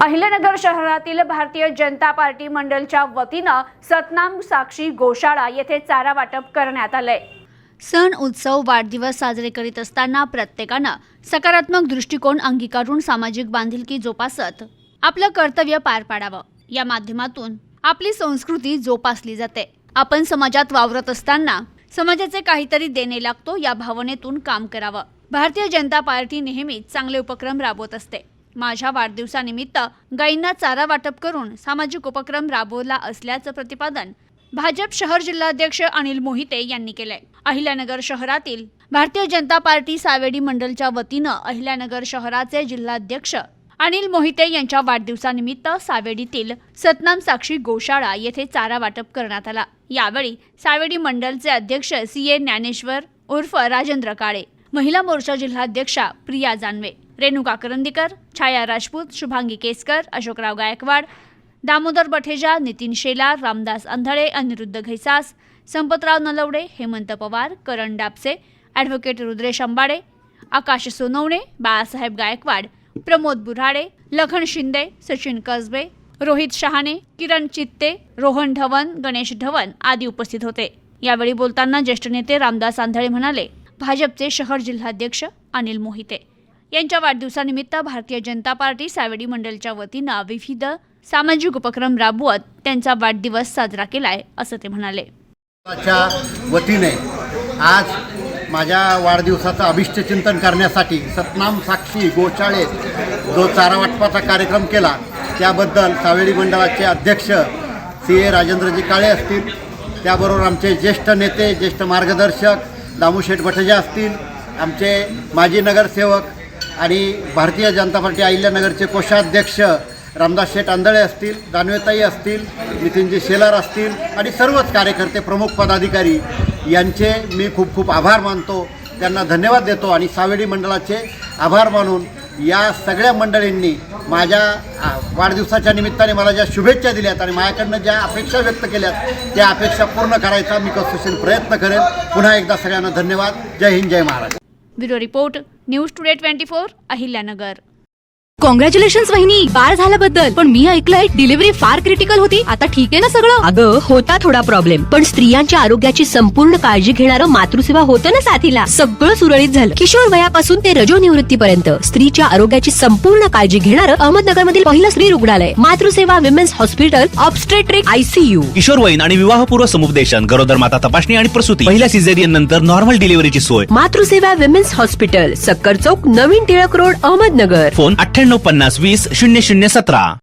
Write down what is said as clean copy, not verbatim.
अहिल्यानगर शहरातील भारतीय जनता पार्टी मंडलच्या वतीनं सतनाम साक्षी गोशाळा येथे चारा वाटप करण्यात आले। सण उत्सव वाढदिवस साजरे करीत असताना प्रत्येकानं सकारात्मक दृष्टिकोन अंगीकारून सामाजिक बांधिलकी जोपासत आपलं कर्तव्य पार पाडावं। या माध्यमातून आपली संस्कृती जोपासली जाते। आपण समाजात वावरत असताना समाजाचे काहीतरी देणे लागतो या भावनेतून काम करावं। भारतीय जनता पार्टी नेहमीच चांगले उपक्रम राबवत असते। माझ्या वाढदिवसानिमित्त गायींना चारा वाटप करून सामाजिक उपक्रम राबवला असल्याचं प्रतिपादन भाजप शहर जिल्हाध्यक्ष अनिल मोहिते यांनी केले। अहिल्यानगर शहरातील भारतीय जनता पार्टी सावेडी मंडलच्या वतीनं अहिल्यानगर शहराचे जिल्हाध्यक्ष अनिल मोहिते यांच्या वाढदिवसानिमित्त सावेडीतील सतनाम साक्षी गोशाळा येथे चारा वाटप करण्यात आला। यावेळी सावेडी मंडलचे अध्यक्ष CA ज्ञानेश्वर उर्फ राजेंद्र काळे, महिला मोर्चा जिल्हाध्यक्षा प्रिया जानवे, रेणुका करंदीकर, छाया राजपूत, शुभांगी केसकर, अशोकराव गायकवाड, दामोदर बठेजा, नितीन शेलार, रामदास अंधळे, अनिरुद्ध घैसास, संपतराव नलवडे, हेमंत पवार, करण डापसे, ॲडव्होकेट रुद्रेश अंबाडे, आकाश सोनवणे, बाळासाहेब गायकवाड, प्रमोद बुराडे, लखन शिंदे, सचिन कसबे, रोहित शहाणे, किरण चित्ते, रोहन ढवण, गणेश ढवण आदी उपस्थित होते। यावेळी बोलताना ज्येष्ठ नेते रामदास आंधळे म्हणाले, भाजपचे शहर जिल्हाध्यक्ष अनिल मोहिते यांच्या वाढदिवसानिमित्त भारतीय जनता पार्टी सावेडी मंडलच्या वतीनं विविध सामाजिक उपक्रम राबवत त्यांचा वाढदिवस साजरा केलाय असं ते म्हणाले। वतीने आज माझ्या वाढदिवसाचं अभिष्ट चिंतन करण्यासाठी सतनाम साक्षी गोशाळेत जो चारा वाटपाचा कार्यक्रम केला त्याबद्दल सावेडी मंडळाचे अध्यक्ष CA राजेंद्रजी काळे असतील, त्याबरोबर आमचे ज्येष्ठ नेते, ज्येष्ठ मार्गदर्शक दामूशेठ बठेजा असतील, आमचे माजी नगरसेवक आणि भारतीय जनता पार्टी अहिल्यानगरचे कोषाध्यक्ष रामदास शेठ आंधळे असतील, दानवेताई असतील, नितीनजी शेलार असतील आणि सर्वच कार्यकर्ते, प्रमुख पदाधिकारी यांचे मी खूप खूप आभार मानतो, त्यांना धन्यवाद देतो। आणि सावेडी मंडळाचे आभार मानून या सगळ्या मंडळींनी माझ्या वाढदिवसाच्या निमित्ताने मला ज्या शुभेच्छा दिल्यात आणि माझ्याकडनं ज्या अपेक्षा व्यक्त केल्यात त्या अपेक्षा पूर्ण करायचा मी कसोशील प्रयत्न करेन। पुन्हा एकदा सगळ्यांना धन्यवाद। जय हिंद, जय Maharashtra. Bureau report, news today 24 Ahilyanagar. Congratulations वहिनी, बाळ झाल्याबद्दल। पण मी ऐकलंय डिलिव्हरी फार क्रिटिकल होती। आता ठीक आहे ना सगळं? अगं होता थोडा प्रॉब्लेम, पण स्त्रियांच्या आरोग्याची संपूर्ण काळजी घेणारं मातृसेवा होतं ना साथीला। सगळं सुरळीत झालं। किशोर वयापासून ते रजोनिवृत्तीपर्यंत स्त्रीच्या आरोग्याची संपूर्ण काळजी घेणारं अहमदनगरमधील पहिलं स्त्री रुग्णालय Matruseva women's hospital, obstetric ICU, किशोरवयीन आणि विवाहपूर्व समुपदेशन, गरोदर माता तपासणी आणि प्रसूती, पहिल्या सिझेरियन नंतर नॉर्मल डिलिव्हरीची सोय। मातृसेवा विमेन्स हॉस्पिटल, सक्कर चौक, नवीन टिळक रोड, अहमदनगर। फोन 9850 20 0017।